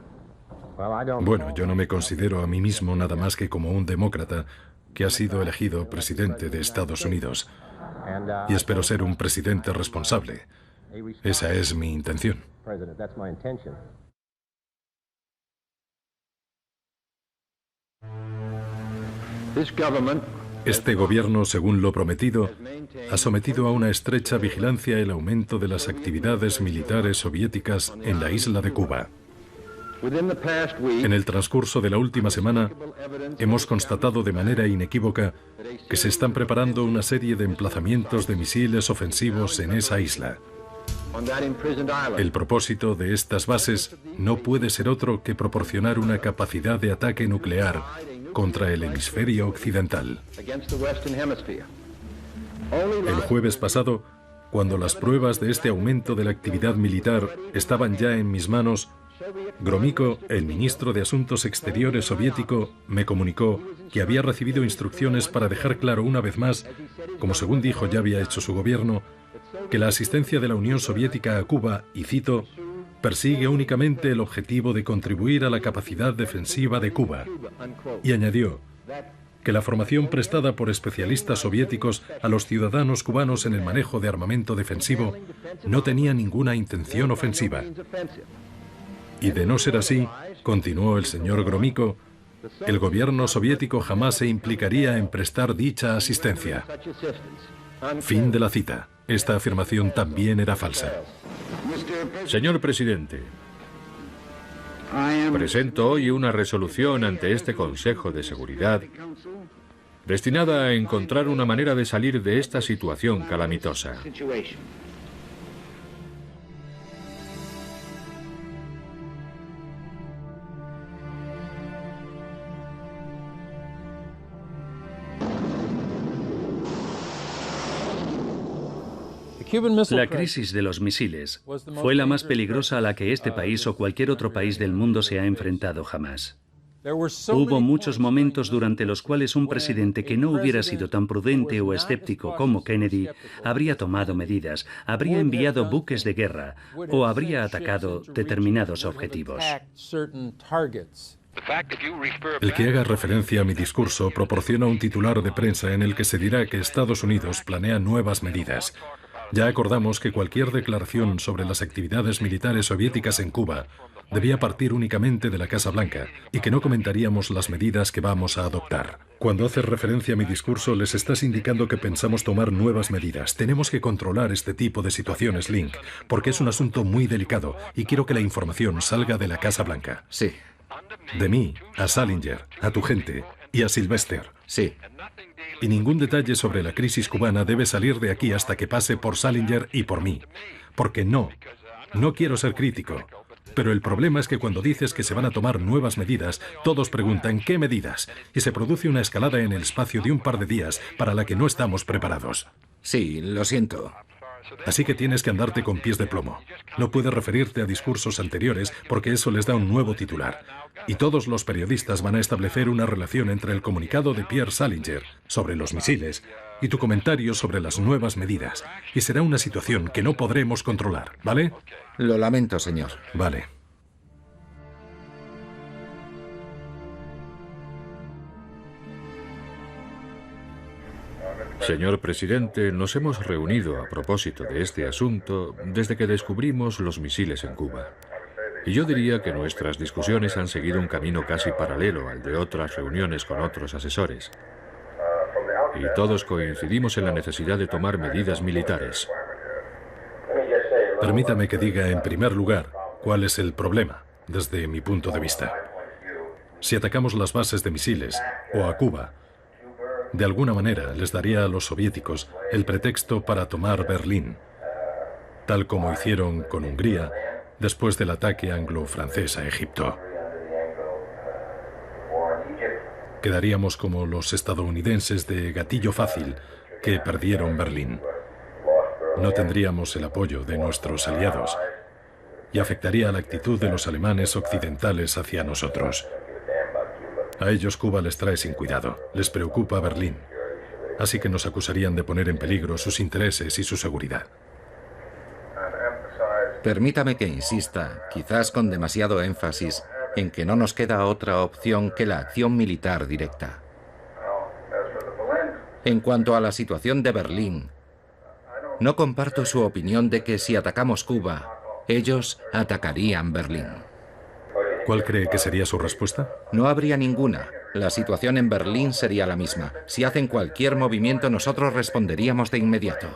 Bueno, yo no me considero a mí mismo nada más que como un demócrata que ha sido elegido presidente de Estados Unidos. Y espero ser un presidente responsable. Esa es mi intención. Este gobierno, según lo prometido, ha sometido a una estrecha vigilancia el aumento de las actividades militares soviéticas en la isla de Cuba. En el transcurso de la última semana, hemos constatado de manera inequívoca que se están preparando una serie de emplazamientos de misiles ofensivos en esa isla. El propósito de estas bases no puede ser otro que proporcionar una capacidad de ataque nuclear contra el hemisferio occidental. El jueves pasado, cuando las pruebas de este aumento de la actividad militar estaban ya en mis manos, Gromyko, el ministro de Asuntos Exteriores soviético, me comunicó que había recibido instrucciones para dejar claro una vez más, como según dijo ya había hecho su gobierno, que la asistencia de la Unión Soviética a Cuba, y cito, persigue únicamente el objetivo de contribuir a la capacidad defensiva de Cuba. Y añadió que la formación prestada por especialistas soviéticos a los ciudadanos cubanos en el manejo de armamento defensivo no tenía ninguna intención ofensiva. Y de no ser así, continuó el señor Gromyko, el gobierno soviético jamás se implicaría en prestar dicha asistencia. Fin de la cita. Esta afirmación también era falsa. Señor presidente, presento hoy una resolución ante este Consejo de Seguridad destinada a encontrar una manera de salir de esta situación calamitosa. La crisis de los misiles fue la más peligrosa a la que este país o cualquier otro país del mundo se ha enfrentado jamás. Hubo muchos momentos durante los cuales un presidente que no hubiera sido tan prudente o escéptico como Kennedy habría tomado medidas, habría enviado buques de guerra o habría atacado determinados objetivos. El que haga referencia a mi discurso proporciona un titular de prensa en el que se dirá que Estados Unidos planea nuevas medidas. Ya acordamos que cualquier declaración sobre las actividades militares soviéticas en Cuba debía partir únicamente de la Casa Blanca y que no comentaríamos las medidas que vamos a adoptar. Cuando haces referencia a mi discurso, les estás indicando que pensamos tomar nuevas medidas. Tenemos que controlar este tipo de situaciones, Link, porque es un asunto muy delicado y quiero que la información salga de la Casa Blanca. Sí. De mí, a Salinger, a tu gente y a Sylvester. Sí. Y ningún detalle sobre la crisis cubana debe salir de aquí hasta que pase por Salinger y por mí. Porque no quiero ser crítico. Pero el problema es que cuando dices que se van a tomar nuevas medidas, todos preguntan ¿qué medidas? Y se produce una escalada en el espacio de un par de días para la que no estamos preparados. Sí, lo siento. Así que tienes que andarte con pies de plomo. No puedes referirte a discursos anteriores porque eso les da un nuevo titular. Y todos los periodistas van a establecer una relación entre el comunicado de Pierre Salinger sobre los misiles y tu comentario sobre las nuevas medidas. Y será una situación que no podremos controlar, ¿vale? Lo lamento, señor. Vale. Señor presidente, nos hemos reunido a propósito de este asunto desde que descubrimos los misiles en Cuba. Y yo diría que nuestras discusiones han seguido un camino casi paralelo al de otras reuniones con otros asesores. Y todos coincidimos en la necesidad de tomar medidas militares. Permítame que diga en primer lugar cuál es el problema, desde mi punto de vista. Si atacamos las bases de misiles o a Cuba, de alguna manera les daría a los soviéticos el pretexto para tomar Berlín, tal como hicieron con Hungría después del ataque anglo-francés a Egipto. Quedaríamos como los estadounidenses de gatillo fácil que perdieron Berlín. No tendríamos el apoyo de nuestros aliados y afectaría la actitud de los alemanes occidentales hacia nosotros. A ellos Cuba les trae sin cuidado, les preocupa Berlín, así que nos acusarían de poner en peligro sus intereses y su seguridad. Permítame que insista, quizás con demasiado énfasis, en que no nos queda otra opción que la acción militar directa. En cuanto a la situación de Berlín, no comparto su opinión de que si atacamos Cuba, ellos atacarían Berlín. ¿Cuál cree que sería su respuesta? No habría ninguna. La situación en Berlín sería la misma. Si hacen cualquier movimiento, nosotros responderíamos de inmediato.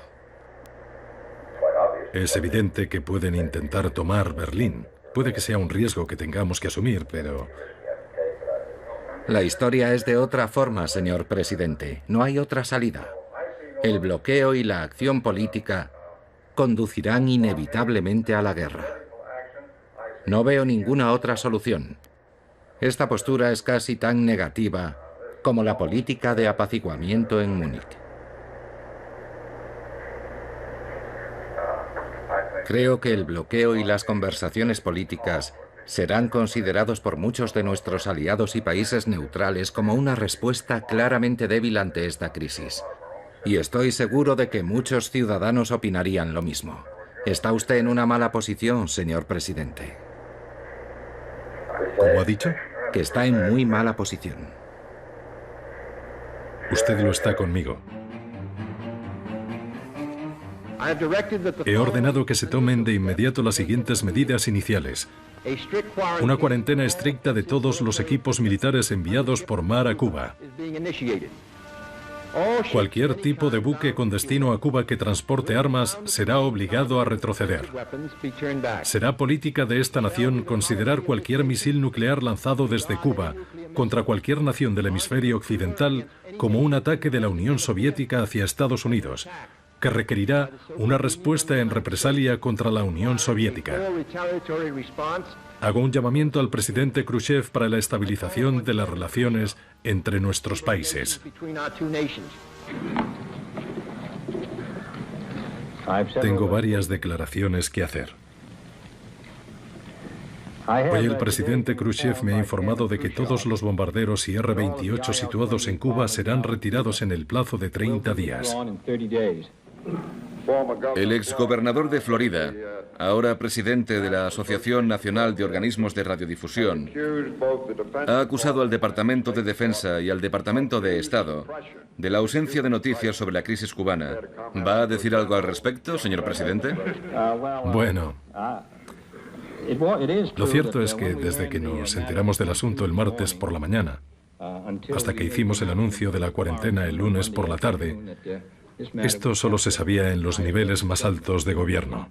Es evidente que pueden intentar tomar Berlín. Puede que sea un riesgo que tengamos que asumir, pero... La historia es de otra forma, señor presidente. No hay otra salida. El bloqueo y la acción política conducirán inevitablemente a la guerra. No veo ninguna otra solución. Esta postura es casi tan negativa como la política de apaciguamiento en Múnich. Creo que el bloqueo y las conversaciones políticas serán considerados por muchos de nuestros aliados y países neutrales como una respuesta claramente débil ante esta crisis. Y estoy seguro de que muchos ciudadanos opinarían lo mismo. Está usted en una mala posición, señor presidente. ¿Cómo ha dicho? Que está en muy mala posición. Usted lo está conmigo. He ordenado que se tomen de inmediato las siguientes medidas iniciales. Una cuarentena estricta de todos los equipos militares enviados por mar a Cuba. Cualquier tipo de buque con destino a Cuba que transporte armas será obligado a retroceder. Será política de esta nación considerar cualquier misil nuclear lanzado desde Cuba contra cualquier nación del hemisferio occidental como un ataque de la Unión Soviética hacia Estados Unidos, que requerirá una respuesta en represalia contra la Unión Soviética. Hago un llamamiento al presidente Khrushchev para la estabilización de las relaciones entre nuestros países. Tengo varias declaraciones que hacer. Hoy el presidente Khrushchev me ha informado de que todos los bombarderos y R-28 situados en Cuba serán retirados en el plazo de 30 días. El exgobernador de Florida ahora presidente de la Asociación Nacional de Organismos de Radiodifusión, ha acusado al Departamento de Defensa y al Departamento de Estado de la ausencia de noticias sobre la crisis cubana. ¿Va a decir algo al respecto, señor presidente? Bueno, lo cierto es que desde que nos enteramos del asunto el martes por la mañana, hasta que hicimos el anuncio de la cuarentena el lunes por la tarde, esto solo se sabía en los niveles más altos de gobierno.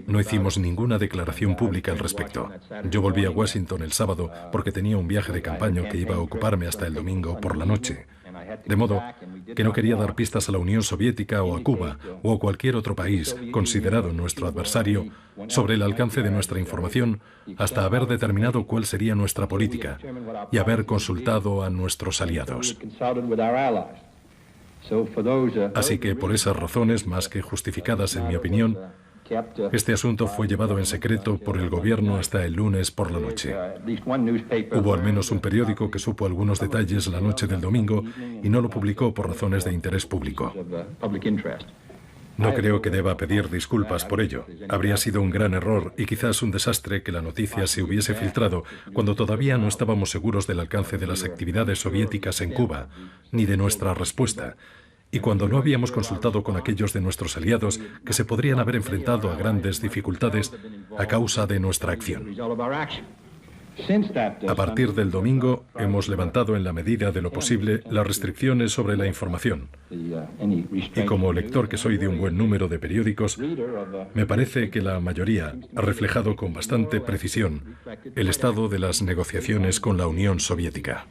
No hicimos ninguna declaración pública al respecto. Yo volví a Washington el sábado porque tenía un viaje de campaña que iba a ocuparme hasta el domingo por la noche. De modo que no quería dar pistas a la Unión Soviética o a Cuba o a cualquier otro país considerado nuestro adversario sobre el alcance de nuestra información hasta haber determinado cuál sería nuestra política y haber consultado a nuestros aliados. Así que por esas razones, más que justificadas en mi opinión, este asunto fue llevado en secreto por el gobierno hasta el lunes por la noche. Hubo al menos un periódico que supo algunos detalles la noche del domingo y no lo publicó por razones de interés público. No creo que deba pedir disculpas por ello. Habría sido un gran error y quizás un desastre que la noticia se hubiese filtrado cuando todavía no estábamos seguros del alcance de las actividades soviéticas en Cuba, ni de nuestra respuesta, y cuando no habíamos consultado con aquellos de nuestros aliados que se podrían haber enfrentado a grandes dificultades a causa de nuestra acción. A partir del domingo, hemos levantado en la medida de lo posible las restricciones sobre la información. Y como lector que soy de un buen número de periódicos, me parece que la mayoría ha reflejado con bastante precisión el estado de las negociaciones con la Unión Soviética.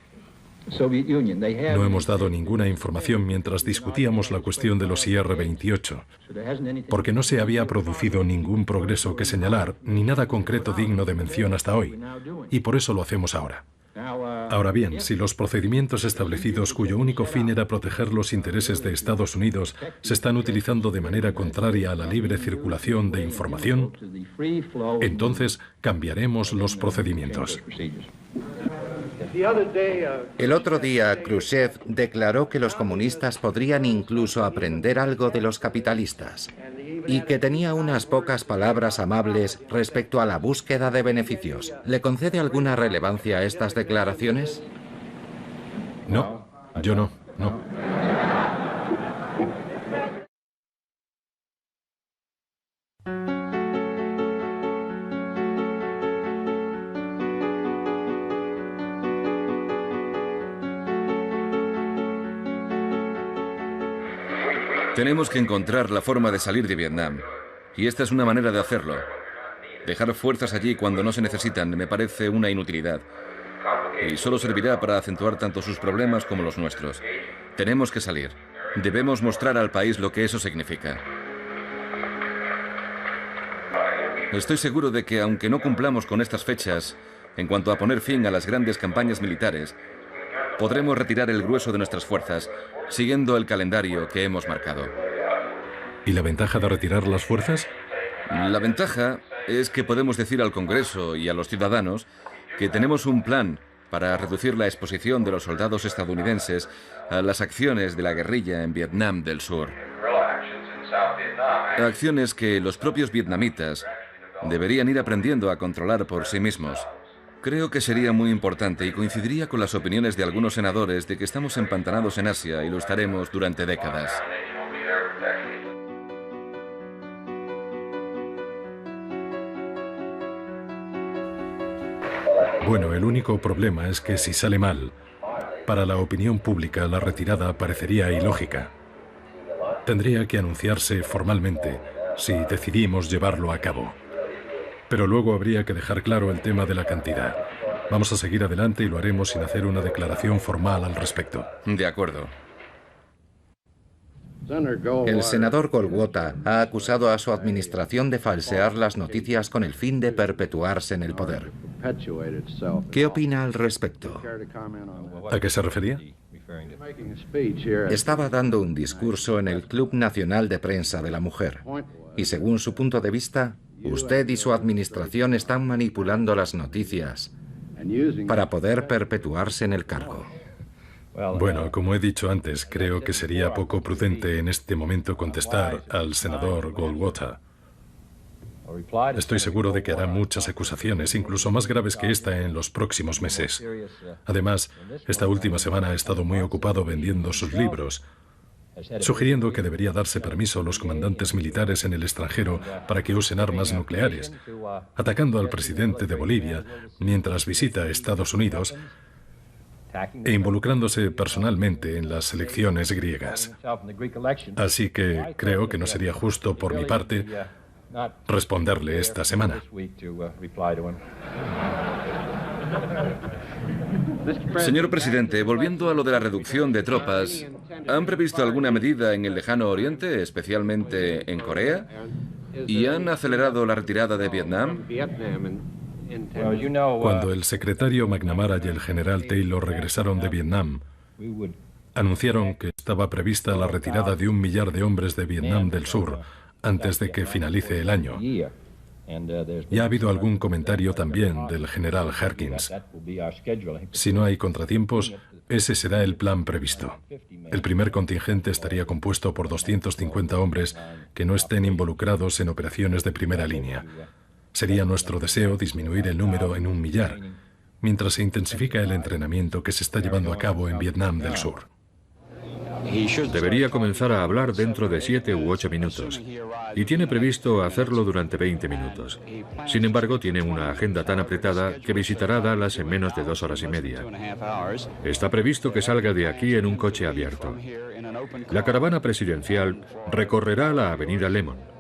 No hemos dado ninguna información mientras discutíamos la cuestión de los IR-28, porque no se había producido ningún progreso que señalar, ni nada concreto digno de mención hasta hoy, y por eso lo hacemos ahora. Ahora bien, si los procedimientos establecidos cuyo único fin era proteger los intereses de Estados Unidos se están utilizando de manera contraria a la libre circulación de información, entonces cambiaremos los procedimientos. El otro día, Khrushchev declaró que los comunistas podrían incluso aprender algo de los capitalistas y que tenía unas pocas palabras amables respecto a la búsqueda de beneficios. ¿Le concede alguna relevancia a estas declaraciones? No, yo no. Tenemos que encontrar la forma de salir de Vietnam. Y esta es una manera de hacerlo. Dejar fuerzas allí cuando no se necesitan me parece una inutilidad. Y solo servirá para acentuar tanto sus problemas como los nuestros. Tenemos que salir. Debemos mostrar al país lo que eso significa. Estoy seguro de que aunque no cumplamos con estas fechas, en cuanto a poner fin a las grandes campañas militares, podremos retirar el grueso de nuestras fuerzas, siguiendo el calendario que hemos marcado. ¿Y la ventaja de retirar las fuerzas? La ventaja es que podemos decir al Congreso y a los ciudadanos que tenemos un plan para reducir la exposición de los soldados estadounidenses a las acciones de la guerrilla en Vietnam del Sur. Acciones que los propios vietnamitas deberían ir aprendiendo a controlar por sí mismos. Creo que sería muy importante y coincidiría con las opiniones de algunos senadores de que estamos empantanados en Asia y lo estaremos durante décadas. Bueno, el único problema es que si sale mal, para la opinión pública la retirada parecería ilógica. Tendría que anunciarse formalmente si decidimos llevarlo a cabo. Pero luego habría que dejar claro el tema de la cantidad. Vamos a seguir adelante y lo haremos sin hacer una declaración formal al respecto. De acuerdo. El senador Golgota ha acusado a su administración de falsear las noticias con el fin de perpetuarse en el poder. ¿Qué opina al respecto? ¿A qué se refería? Estaba dando un discurso en el Club Nacional de Prensa de la Mujer. Y según su punto de vista, usted y su administración están manipulando las noticias para poder perpetuarse en el cargo. Bueno, como he dicho antes, creo que sería poco prudente en este momento contestar al senador Goldwater. Estoy seguro de que hará muchas acusaciones, incluso más graves que esta, en los próximos meses. Además, esta última semana ha estado muy ocupado vendiendo sus libros, sugiriendo que debería darse permiso a los comandantes militares en el extranjero para que usen armas nucleares, atacando al presidente de Bolivia mientras visita Estados Unidos e involucrándose personalmente en las elecciones griegas. Así que creo que no sería justo por mi parte responderle esta semana. Señor presidente, volviendo a lo de la reducción de tropas, ¿han previsto alguna medida en el lejano oriente, especialmente en Corea? ¿Y han acelerado la retirada de Vietnam? Cuando el secretario McNamara y el general Taylor regresaron de Vietnam, anunciaron que estaba prevista la retirada de 1 millar de hombres de Vietnam del Sur antes de que finalice el año. Y ha habido algún comentario también del general Harkins. Si no hay contratiempos, ese será el plan previsto. El primer contingente estaría compuesto por 250 hombres que no estén involucrados en operaciones de primera línea. Sería nuestro deseo disminuir el número en 1 millar, mientras se intensifica el entrenamiento que se está llevando a cabo en Vietnam del Sur. Debería comenzar a hablar dentro de 7 u 8 minutos, y tiene previsto hacerlo durante 20 minutos. Sin embargo, tiene una agenda tan apretada que visitará Dallas en menos de 2 horas y media. Está previsto que salga de aquí en un coche abierto. La caravana presidencial recorrerá la avenida Lemon.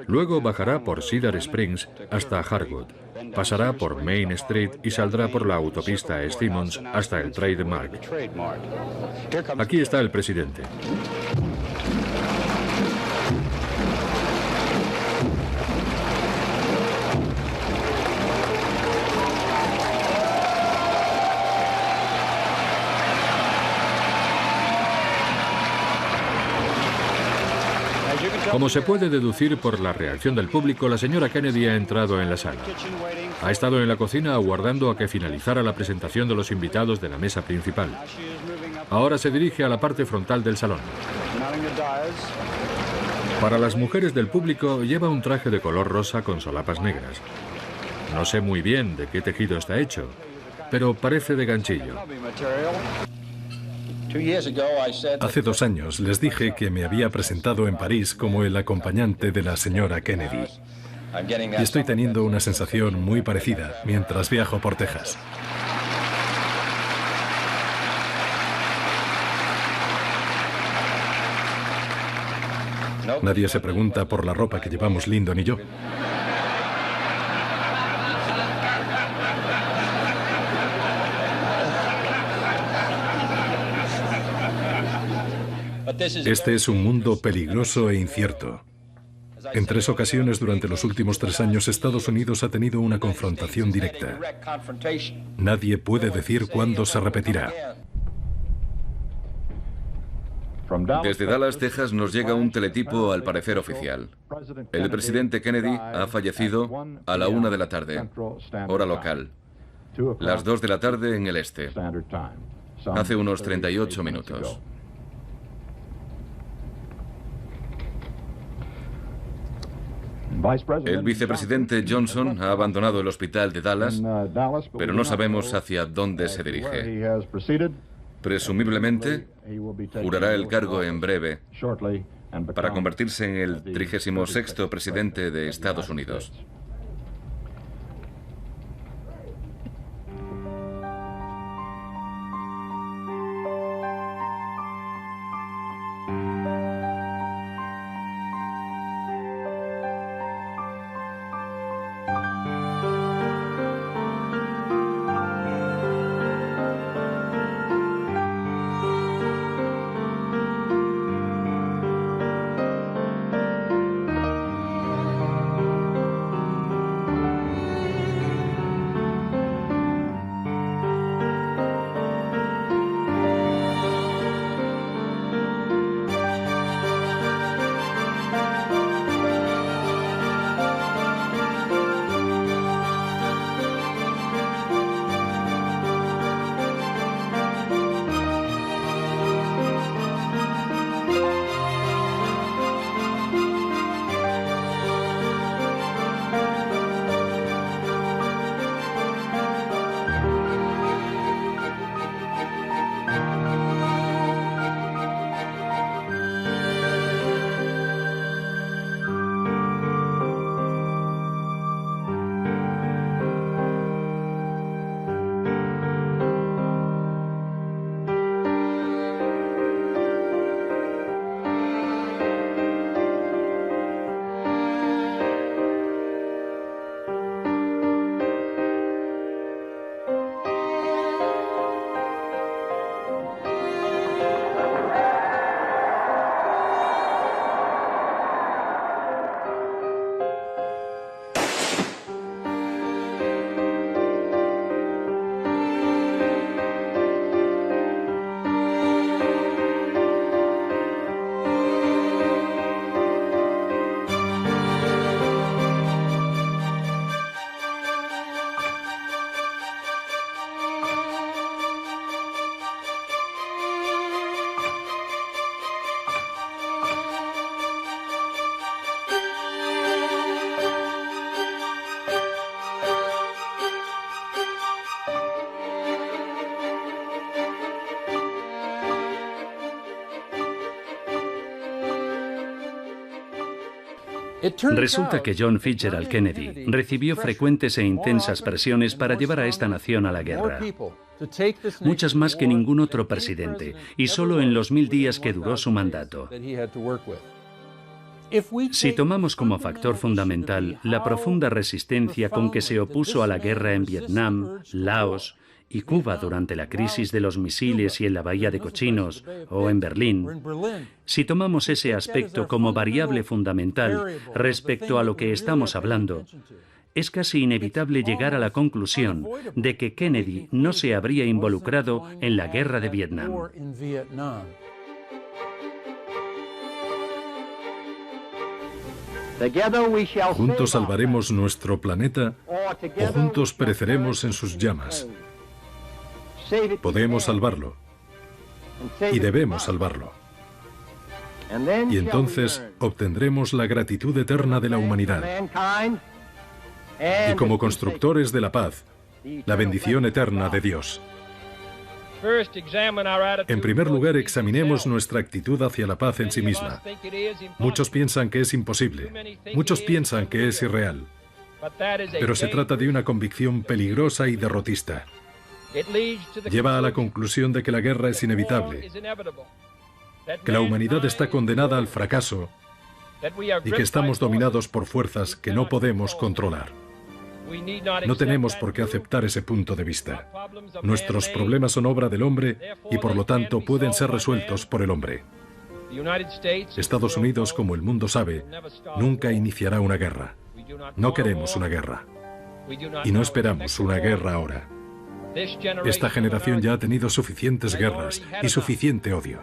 Luego bajará por Cedar Springs hasta Harwood, pasará por Main Street y saldrá por la autopista Stevens hasta el Trademark. Aquí está el presidente. Como se puede deducir por la reacción del público, la señora Kennedy ha entrado en la sala. Ha estado en la cocina aguardando a que finalizara la presentación de los invitados de la mesa principal. Ahora se dirige a la parte frontal del salón. Para las mujeres del público lleva un traje de color rosa con solapas negras. No sé muy bien de qué tejido está hecho, pero parece de ganchillo. Hace 2 años les dije que me había presentado en París como el acompañante de la señora Kennedy. Y estoy teniendo una sensación muy parecida mientras viajo por Texas. Nadie se pregunta por la ropa que llevamos Lyndon y yo. Este es un mundo peligroso e incierto. En 3 ocasiones durante los últimos 3 años, Estados Unidos ha tenido una confrontación directa. Nadie puede decir cuándo se repetirá. Desde Dallas, Texas, nos llega un teletipo al parecer oficial. El presidente Kennedy ha fallecido a la 1 de la tarde, hora local. Las 2 de la tarde en el este. Hace unos 38 minutos. El vicepresidente Johnson ha abandonado el hospital de Dallas, pero no sabemos hacia dónde se dirige. Presumiblemente, jurará el cargo en breve para convertirse en el 36º presidente de Estados Unidos. Resulta que John Fitzgerald Kennedy recibió frecuentes e intensas presiones para llevar a esta nación a la guerra. Muchas más que ningún otro presidente, y solo en los 1000 días que duró su mandato. Si tomamos como factor fundamental la profunda resistencia con que se opuso a la guerra en Vietnam, Laos y Cuba durante la crisis de los misiles y en la Bahía de Cochinos o en Berlín, si tomamos ese aspecto como variable fundamental respecto a lo que estamos hablando, es casi inevitable llegar a la conclusión de que Kennedy no se habría involucrado en la guerra de Vietnam. Juntos salvaremos nuestro planeta o juntos pereceremos en sus llamas. Podemos salvarlo y debemos salvarlo. Y entonces obtendremos la gratitud eterna de la humanidad. Y como constructores de la paz, la bendición eterna de Dios. En primer lugar, examinemos nuestra actitud hacia la paz en sí misma. Muchos piensan que es imposible. Muchos piensan que es irreal. Pero se trata de una convicción peligrosa y derrotista. Lleva a la conclusión de que la guerra es inevitable, que la humanidad está condenada al fracaso y que estamos dominados por fuerzas que no podemos controlar. No tenemos por qué aceptar ese punto de vista. Nuestros problemas son obra del hombre y por lo tanto pueden ser resueltos por el hombre. Estados Unidos, como el mundo sabe, nunca iniciará una guerra. No queremos una guerra. Y no esperamos una guerra ahora. Esta generación ya ha tenido suficientes guerras y suficiente odio.